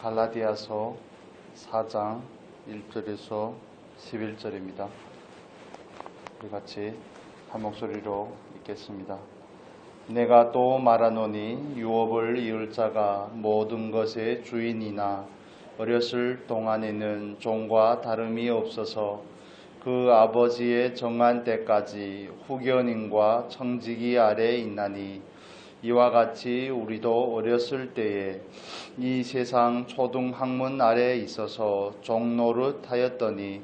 갈라디아서 4장 1절에서 11절입니다. 우리 같이 한 목소리로 읽겠습니다. 내가 또 말하노니 유업을 이을 자가 모든 것의 주인이나 어렸을 동안에는 종과 다름이 없어서 그 아버지의 정한 때까지 후견인과 청지기 아래에 있나니 이와 같이 우리도 어렸을 때에 이 세상 초등학문 아래에 있어서 종노릇 하였더니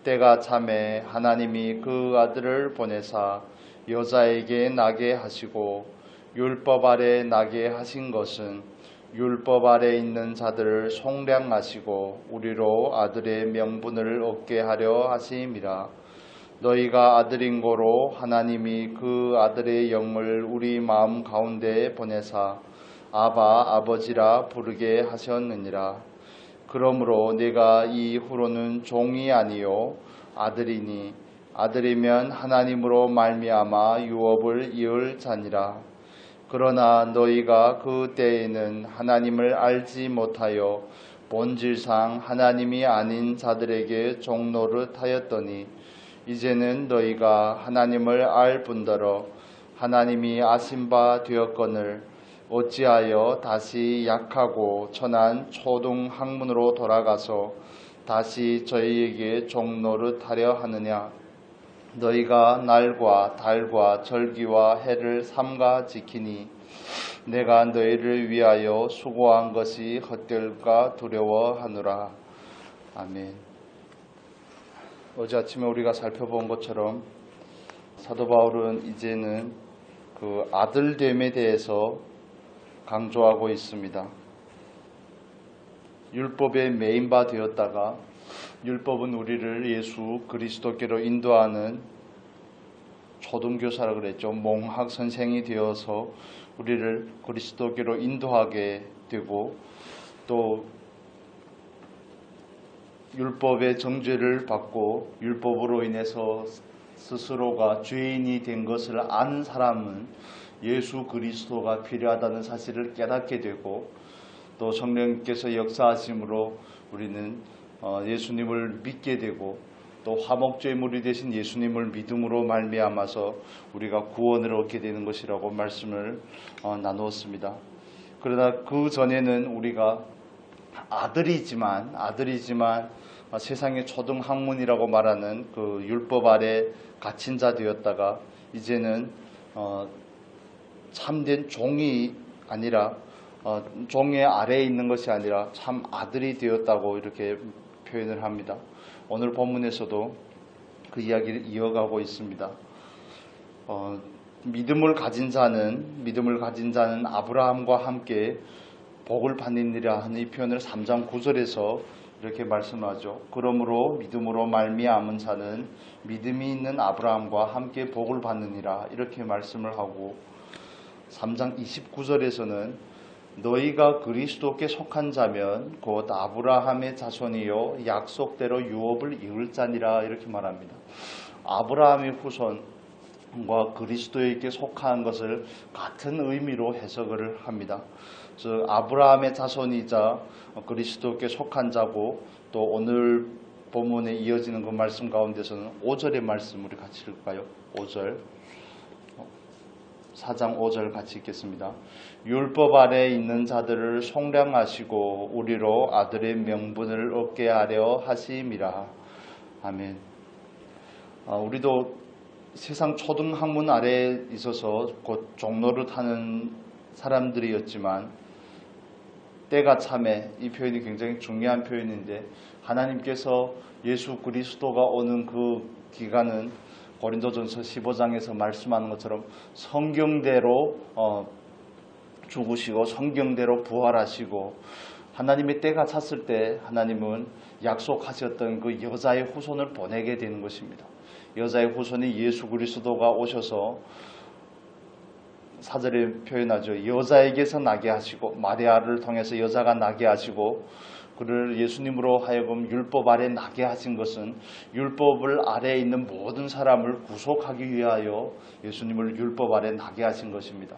때가 참에 하나님이 그 아들을 보내사 여자에게 나게 하시고 율법 아래 나게 하신 것은 율법 아래 있는 자들을 속량하시고 우리로 아들의 명분을 얻게 하려 하심이라. 너희가 아들인 고로 하나님이 그 아들의 영을 우리 마음 가운데 보내사 아바 아버지라 부르게 하셨느니라. 그러므로 내가 이후로는 종이 아니요 아들이니 아들이면 하나님으로 말미암아 유업을 이을 자니라. 그러나 너희가 그 때에는 하나님을 알지 못하여 본질상 하나님이 아닌 자들에게 종노릇 하였더니 이제는 너희가 하나님을 알 뿐더러 하나님이 아신 바 되었거늘 어찌하여 다시 약하고 천한 초등학문으로 돌아가서 다시 저희에게 종노릇 하려 하느냐. 너희가 날과 달과 절기와 해를 삼가 지키니 내가 너희를 위하여 수고한 것이 헛될까 두려워하노라. 아멘. 어제 아침에 우리가 살펴본 것처럼 사도 바울은 이제는 그 아들됨에 대해서 강조하고 있습니다. 율법의 메인바 되었다가 율법은 우리를 예수 그리스도께로 인도하는 초등교사라 그랬죠. 몽학 선생이 되어서 우리를 그리스도께로 인도하게 되고 또 율법의 정죄를 받고 율법으로 인해서 스스로가 죄인이 된 것을 안 사람은 예수 그리스도가 필요하다는 사실을 깨닫게 되고 또 성령께서 역사하심으로 우리는 예수님을 믿게 되고 또 화목제물이 되신 예수님을 믿음으로 말미암아서 우리가 구원을 얻게 되는 것이라고 말씀을 나누었습니다. 그러나 그 전에는 우리가 아들이지만 세상의 초등학문이라고 말하는 그 율법 아래 갇힌 자 되었다가 이제는 참된 종이 아니라 종의 아래에 있는 것이 아니라 참 아들이 되었다고 이렇게 표현을 합니다. 오늘 본문에서도 그 이야기를 이어가고 있습니다. 믿음을 가진 자는 아브라함과 함께 복을 받느니라 하는 이 표현을 3장 9절에서 이렇게 말씀하죠. 그러므로 믿음으로 말미암은 자는 믿음이 있는 아브라함과 함께 복을 받느니라 이렇게 말씀을 하고 3장 29절에서는 너희가 그리스도께 속한 자면 곧 아브라함의 자손이요 약속대로 유업을 이을 자니라 이렇게 말합니다. 아브라함의 후손과 그리스도에게 속한 것을 같은 의미로 해석을 합니다. 즉 아브라함의 자손이자 그리스도께 속한 자고 또 오늘 본문에 이어지는 그 말씀 가운데서는 5절의 말씀 우리 같이 읽을까요? 5절 4장 5절 같이 읽겠습니다. 율법 아래에 있는 자들을 속량하시고 우리로 아들의 명분을 얻게 하려 하심이라. 아멘. 우리도 세상 초등학문 아래에 있어서 곧 종노릇 하는 사람들이었지만 때가 참에 이 표현이 굉장히 중요한 표현인데 하나님께서 예수 그리스도가 오는 그 기간은 고린도전서 15장에서 말씀하는 것처럼 성경대로 죽으시고 성경대로 부활하시고 하나님의 때가 찼을 때 하나님은 약속하셨던 그 여자의 후손을 보내게 되는 것입니다. 여자의 후손이 예수 그리스도가 오셔서 4절에 표현하죠. 여자에게서 나게 하시고 마리아를 통해서 여자가 나게 하시고 그를 예수님으로 하여금 율법 아래 나게 하신 것은 율법을 아래에 있는 모든 사람을 구속하기 위하여 예수님을 율법 아래 나게 하신 것입니다.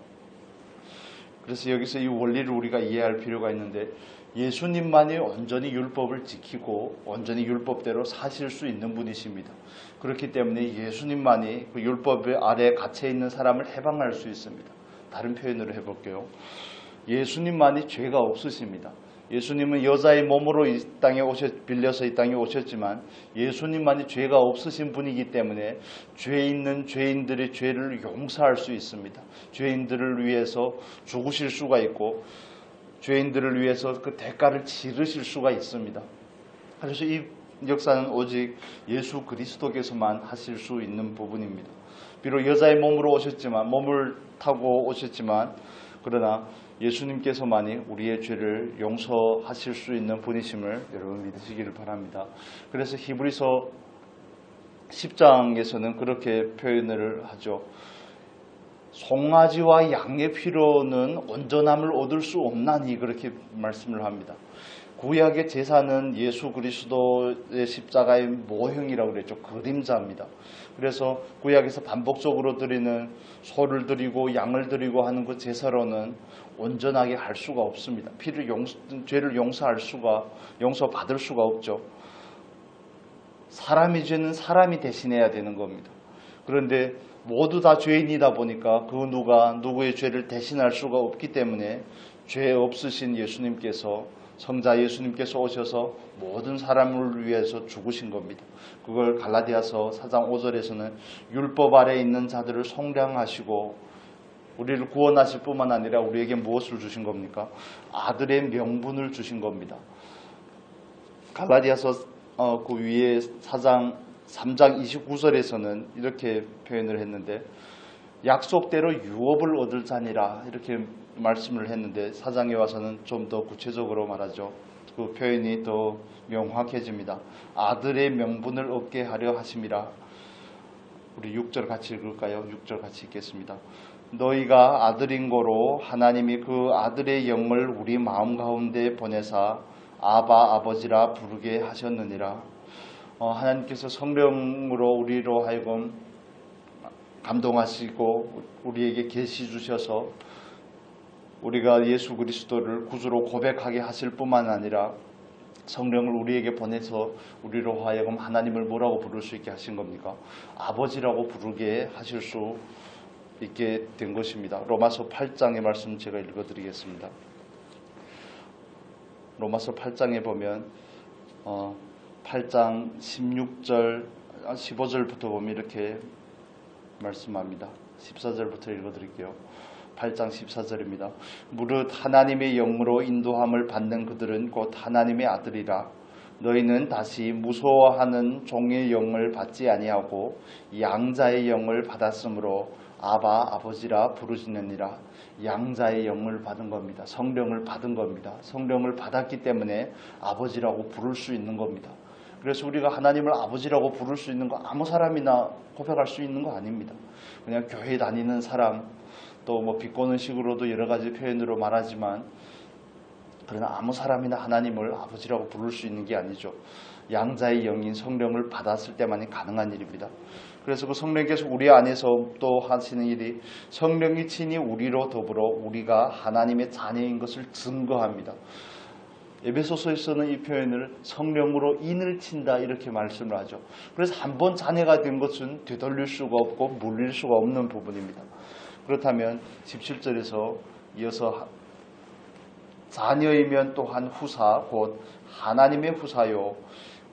그래서 여기서 이 원리를 우리가 이해할 필요가 있는데, 예수님만이 온전히 율법을 지키고 온전히 율법대로 사실 수 있는 분이십니다. 그렇기 때문에 예수님만이 그 율법 아래 갇혀 있는 사람을 해방할 수 있습니다. 다른 표현으로 해볼게요. 예수님만이 죄가 없으십니다. 예수님은 여자의 몸으로 이 땅에 빌려서 이 땅에 오셨지만 예수님만이 죄가 없으신 분이기 때문에 죄 있는 죄인들의 죄를 용서할 수 있습니다. 죄인들을 위해서 죽으실 수가 있고 죄인들을 위해서 그 대가를 치르실 수가 있습니다. 그래서 이 역사는 오직 예수 그리스도께서만 하실 수 있는 부분입니다. 비록 여자의 몸으로 오셨지만, 몸을 타고 오셨지만, 그러나 예수님께서만이 우리의 죄를 용서하실 수 있는 분이심을 여러분 믿으시기를 바랍니다. 그래서 히브리서 10장에서는 그렇게 표현을 하죠. 송아지와 양의 피로는 온전함을 얻을 수 없나니, 그렇게 말씀을 합니다. 구약의 제사는 예수 그리스도의 십자가의 모형이라고 그랬죠. 그림자입니다. 그래서 구약에서 반복적으로 드리는 소를 드리고 양을 드리고 하는 그 제사로는 온전하게 할 수가 없습니다. 죄를 용서받을 수가 없죠. 사람의 죄는 사람이 대신해야 되는 겁니다. 그런데 모두 다 죄인이다 보니까 그 누구의 죄를 대신할 수가 없기 때문에 죄 없으신 예수님께서, 성자 예수님께서 오셔서 모든 사람을 위해서 죽으신 겁니다. 그걸 갈라디아서 4장 5절에서는 율법 아래 있는 자들을 속량하시고 우리를 구원하실 뿐만 아니라 우리에게 무엇을 주신 겁니까? 아들의 명분을 주신 겁니다. 갈라디아서 그 위에 4장 3장 29절에서는 이렇게 표현을 했는데, 약속대로 유업을 얻을 자니라, 이렇게 말씀을 했는데 4장에 와서는 좀 더 구체적으로 말하죠. 그 표현이 더 명확해집니다. 아들의 명분을 얻게 하려 하심이라. 우리 6절 같이 읽을까요? 6절 같이 읽겠습니다. 너희가 아들인 고로 하나님이 그 아들의 영을 우리 마음 가운데 보내사 아바 아버지라 부르게 하셨느니라. 하나님께서 성령으로 우리로 하여금 감동하시고 우리에게 계시 주셔서 우리가 예수 그리스도를 구주로 고백하게 하실 뿐만 아니라 성령을 우리에게 보내서 우리로 하여금 하나님을 뭐라고 부를 수 있게 하신 겁니까? 아버지라고 부르게 하실 수 있게 된 것입니다. 로마서 8장의 말씀 제가 읽어드리겠습니다. 로마서 8장에 보면 8장 16절 15절부터 보면 이렇게 말씀합니다. 14절부터 읽어드릴게요. 8장 14절입니다. 무릇 하나님의 영으로 인도함을 받는 그들은 곧 하나님의 아들이라. 너희는 다시 무서워하는 종의 영을 받지 아니하고 양자의 영을 받았으므로 아바 아버지라 부르시느니라. 양자의 영을 받은 겁니다. 성령을 받은 겁니다. 성령을 받았기 때문에 아버지라고 부를 수 있는 겁니다. 그래서 우리가 하나님을 아버지라고 부를 수 있는 거 아무 사람이나 고백할 수 있는 거 아닙니다. 그냥 교회 다니는 사람, 또 뭐 비꼬는 식으로도 여러 가지 표현으로 말하지만, 그러나 아무 사람이나 하나님을 아버지라고 부를 수 있는 게 아니죠. 양자의 영인 성령을 받았을 때만이 가능한 일입니다. 그래서 그 성령께서 우리 안에서 또 하시는 일이, 성령이 친히 우리로 더불어 우리가 하나님의 자녀인 것을 증거합니다. 에베소서에서는 이 표현을 성령으로 인을 친다 이렇게 말씀을 하죠. 그래서 한번 자녀가 된 것은 되돌릴 수가 없고 물릴 수가 없는 부분입니다. 그렇다면 17절에서 이어서 자녀이면 또한 후사 곧 하나님의 후사요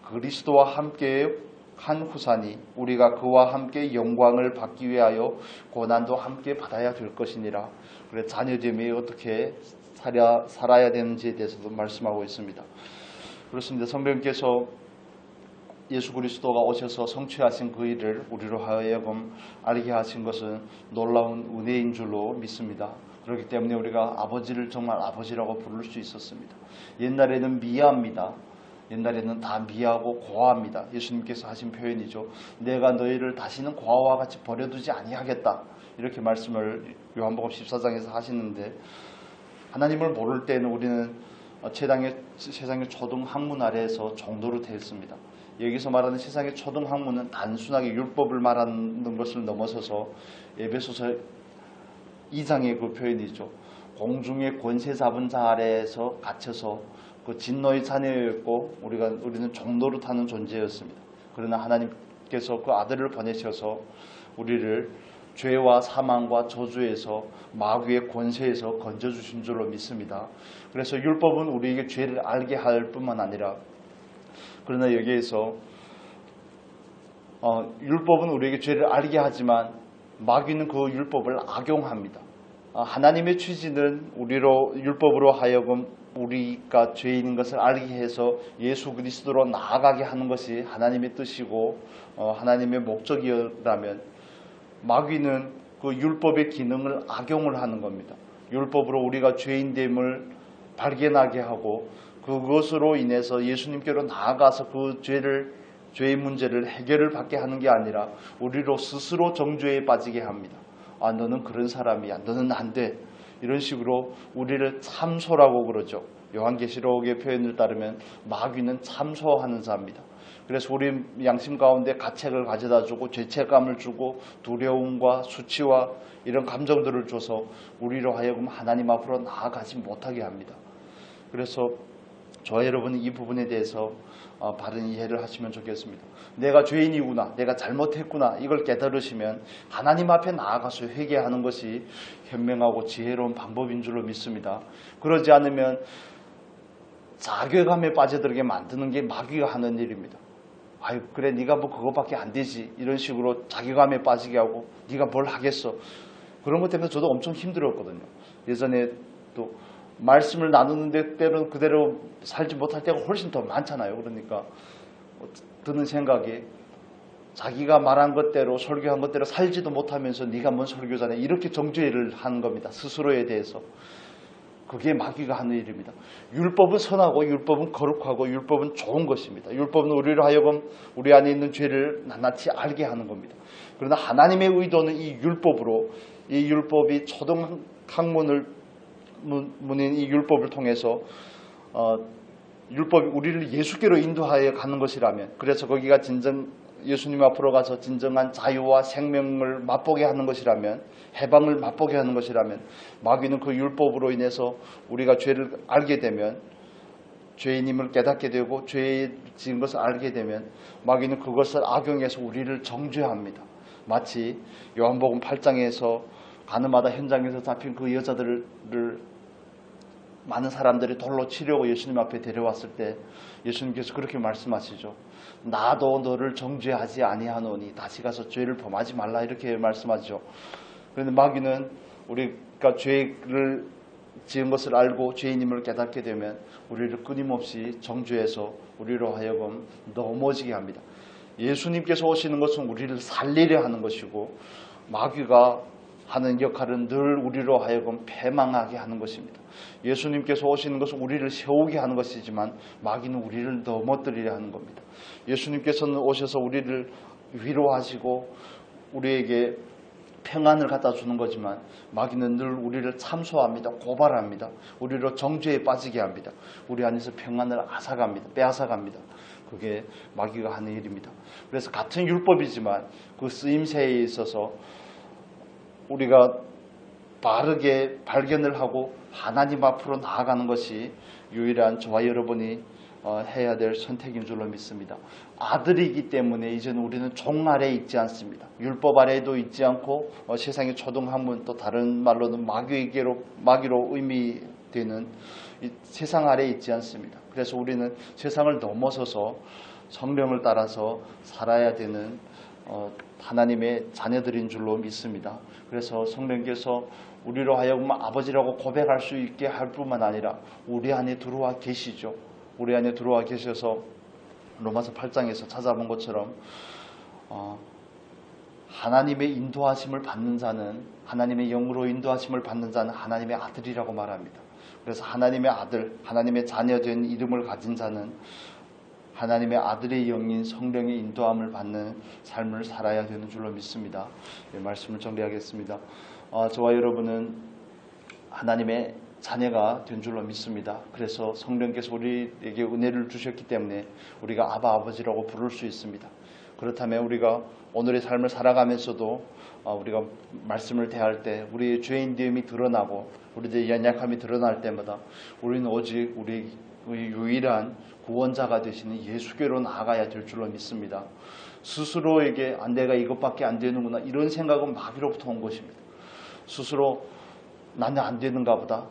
그리스도와 함께 한 후사니 우리가 그와 함께 영광을 받기 위하여 고난도 함께 받아야 될 것이니라. 그래 자녀됨이 어떻게 살아야 되는지에 대해서도 말씀하고 있습니다. 그렇습니다. 성령께서 예수 그리스도가 오셔서 성취하신 그 일을 우리로 하여금 알게 하신 것은 놀라운 은혜인 줄로 믿습니다. 그렇기 때문에 우리가 아버지를 정말 아버지라고 부를 수 있었습니다. 옛날에는 미아입니다. 옛날에는 다 미아하고 고아합니다. 예수님께서 하신 표현이죠. 내가 너희를 다시는 고아와 같이 버려두지 아니하겠다. 이렇게 말씀을 요한복음 14장에서 하시는데, 하나님을 모를 때는 우리는 세상의 초등학문 아래에서 정도로 되었습니다. 여기서 말하는 세상의 초등학문은 단순하게 율법을 말하는 것을 넘어서서 에베소서 2장의 그 표현이죠. 공중의 권세 잡은 자 아래에서 갇혀서 그 진노의 자녀였고 우리는 종노릇하는 존재였습니다. 그러나 하나님께서 그 아들을 보내셔서 우리를 죄와 사망과 저주에서 마귀의 권세에서 건져주신 줄로 믿습니다. 그래서 율법은 우리에게 죄를 알게 할 뿐만 아니라, 그러나 여기에서 율법은 우리에게 죄를 알게 하지만 마귀는 그 율법을 악용합니다. 하나님의 취지는 율법으로 하여금 우리가 죄인인 것을 알게 해서 예수 그리스도로 나아가게 하는 것이 하나님의 뜻이고 하나님의 목적이라면, 마귀는 그 율법의 기능을 악용을 하는 겁니다. 율법으로 우리가 죄인됨을 발견하게 하고 그것으로 인해서 예수님께로 나아가서 그 죄의 문제를 해결을 받게 하는 게 아니라 우리로 스스로 정죄에 빠지게 합니다. 너는 그런 사람이야, 너는 안 돼, 이런 식으로 우리를 참소라고 그러죠. 요한계시록의 표현을 따르면 마귀는 참소하는 자입니다. 그래서 우리 양심 가운데 가책을 가져다 주고 죄책감을 주고 두려움과 수치와 이런 감정들을 줘서 우리로 하여금 하나님 앞으로 나아가지 못하게 합니다. 그래서 저와 여러분은 이 부분에 대해서 바른 이해를 하시면 좋겠습니다. 내가 죄인이구나, 내가 잘못했구나, 이걸 깨달으시면 하나님 앞에 나아가서 회개하는 것이 현명하고 지혜로운 방법인 줄로 믿습니다. 그러지 않으면 자괴감에 빠져들게 만드는 게 마귀가 하는 일입니다. 아유, 그래, 네가 뭐 그거밖에 안 되지, 이런 식으로 자괴감에 빠지게 하고 네가 뭘 하겠어. 그런 것 때문에 저도 엄청 힘들었거든요. 예전에 또 말씀을 나누는데 때로는 그대로 살지 못할 때가 훨씬 더 많잖아요. 그러니까 드는 생각이, 자기가 말한 것대로 설교한 것대로 살지도 못하면서 네가 뭔 설교자냐, 이렇게 정죄를 하는 겁니다. 스스로에 대해서. 그게 마귀가 하는 일입니다. 율법은 선하고 율법은 거룩하고 율법은 좋은 것입니다. 율법은 우리로 하여금 우리 안에 있는 죄를 낱낱이 알게 하는 겁니다. 그러나 하나님의 의도는 이 율법으로, 이 율법이 초등 학문인 이 율법을 통해서 율법이 우리를 예수께로 인도하여 가는 것이라면, 그래서 거기가 예수님 앞으로 가서 진정한 자유와 생명을 맛보게 하는 것이라면, 해방을 맛보게 하는 것이라면, 마귀는 그 율법으로 인해서 우리가 죄를 알게 되면, 죄인임을 깨닫게 되고 죄에 지은 것을 알게 되면 마귀는 그것을 악용해서 우리를 정죄합니다. 마치 요한복음 8장에서 가늠하다 현장에서 잡힌 그 여자들을 많은 사람들이 돌로 치려고 예수님 앞에 데려왔을 때 예수님께서 그렇게 말씀하시죠. 나도 너를 정죄하지 아니하노니 다시 가서 죄를 범하지 말라, 이렇게 말씀하죠. 그런데 마귀는 우리가 죄를 지은 것을 알고 죄인임을 깨닫게 되면 우리를 끊임없이 정죄해서 우리로 하여금 넘어지게 합니다. 예수님께서 오시는 것은 우리를 살리려 하는 것이고, 마귀가 하는 역할은 늘 우리로 하여금 패망하게 하는 것입니다. 예수님께서 오시는 것은 우리를 세우게 하는 것이지만 마귀는 우리를 넘어뜨리려 하는 겁니다. 예수님께서는 오셔서 우리를 위로하시고 우리에게 평안을 갖다 주는 거지만 마귀는 늘 우리를 참소합니다. 고발합니다. 우리로 정죄에 빠지게 합니다. 우리 안에서 평안을 앗아갑니다. 빼앗아갑니다. 그게 마귀가 하는 일입니다. 그래서 같은 율법이지만 그 쓰임새에 있어서 우리가 바르게 발견을 하고 하나님 앞으로 나아가는 것이 유일한 저와 여러분이 해야 될 선택인 줄로 믿습니다. 아들이기 때문에 이제는 우리는 종 아래에 있지 않습니다. 율법 아래에도 있지 않고 세상의 초등학문, 또 다른 말로는 마귀로 의미되는 이 세상 아래에 있지 않습니다. 그래서 우리는 세상을 넘어서서 성령을 따라서 살아야 되는 하나님의 자녀들인 줄로 믿습니다. 그래서 성령께서 우리로 하여금 아버지라고 고백할 수 있게 할 뿐만 아니라 우리 안에 들어와 계시죠. 우리 안에 들어와 계셔서 로마서 8장에서 찾아본 것처럼 하나님의 인도하심을 받는 자는, 하나님의 영으로 인도하심을 받는 자는 하나님의 아들이라고 말합니다. 그래서 하나님의 아들, 하나님의 자녀된 이름을 가진 자는 하나님의 아들의 영인 성령의 인도함을 받는 삶을 살아야 되는 줄로 믿습니다. 네, 말씀을 정리하겠습니다. 저와 여러분은 하나님의 자녀가 된 줄로 믿습니다. 그래서 성령께서 우리에게 은혜를 주셨기 때문에 우리가 아바 아버지라고 부를 수 있습니다. 그렇다면 우리가 오늘의 삶을 살아가면서도 우리가 말씀을 대할 때 우리의 죄인됨이 드러나고 우리의 연약함이 드러날 때마다 우리는 오직 우리의 유일한 구원자가 되시는 예수께로 나아가야 될 줄로 믿습니다. 스스로에게 내가 이것밖에 안 되는구나 이런 생각은 마귀로부터 온 것입니다. 스스로 나는 안 되는가 보다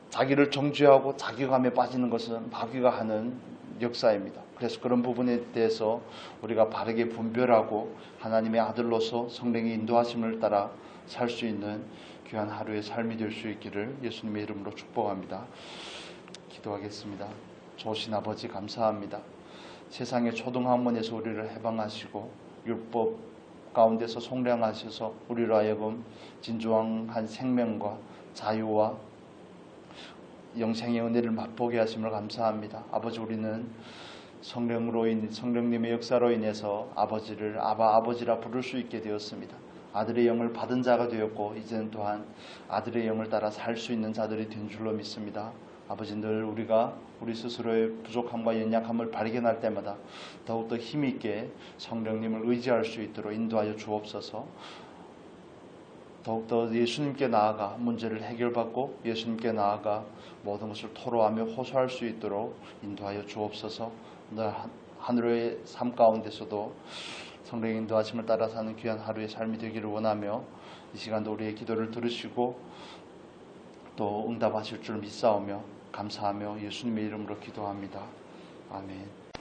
자기를 정죄하고 자기감에 빠지는 것은 마귀가 하는 역사입니다. 그래서 그런 부분에 대해서 우리가 바르게 분별하고 하나님의 아들로서 성령의 인도하심을 따라 살 수 있는 귀한 하루의 삶이 될 수 있기를 예수님의 이름으로 축복합니다. 기도하겠습니다. 좋으신 아버지 감사합니다. 세상의 초등학문에서 우리를 해방하시고 율법 가운데서 속량하셔서 우리로 하여금 진정한 생명과 자유와 영생의 은혜를 맛보게 하심을 감사합니다. 아버지, 우리는 성령님의 역사로 인해서 아버지를 아버지라 부를 수 있게 되었습니다. 아들의 영을 받은 자가 되었고 이제는 또한 아들의 영을 따라 살 수 있는 자들이 된 줄로 믿습니다. 아버지, 늘 우리가 우리 스스로의 부족함과 연약함을 발견할 때마다 더욱더 힘있게 성령님을 의지할 수 있도록 인도하여 주옵소서. 더욱더 예수님께 나아가 문제를 해결받고 예수님께 나아가 모든 것을 토로하며 호소할 수 있도록 인도하여 주옵소서. 오늘 하늘의 삶 가운데서도 성령의 인도하심을 따라 사는 귀한 하루의 삶이 되기를 원하며 이 시간도 우리의 기도를 들으시고 또 응답하실 줄 믿사오며 감사하며 예수님의 이름으로 기도합니다. 아멘.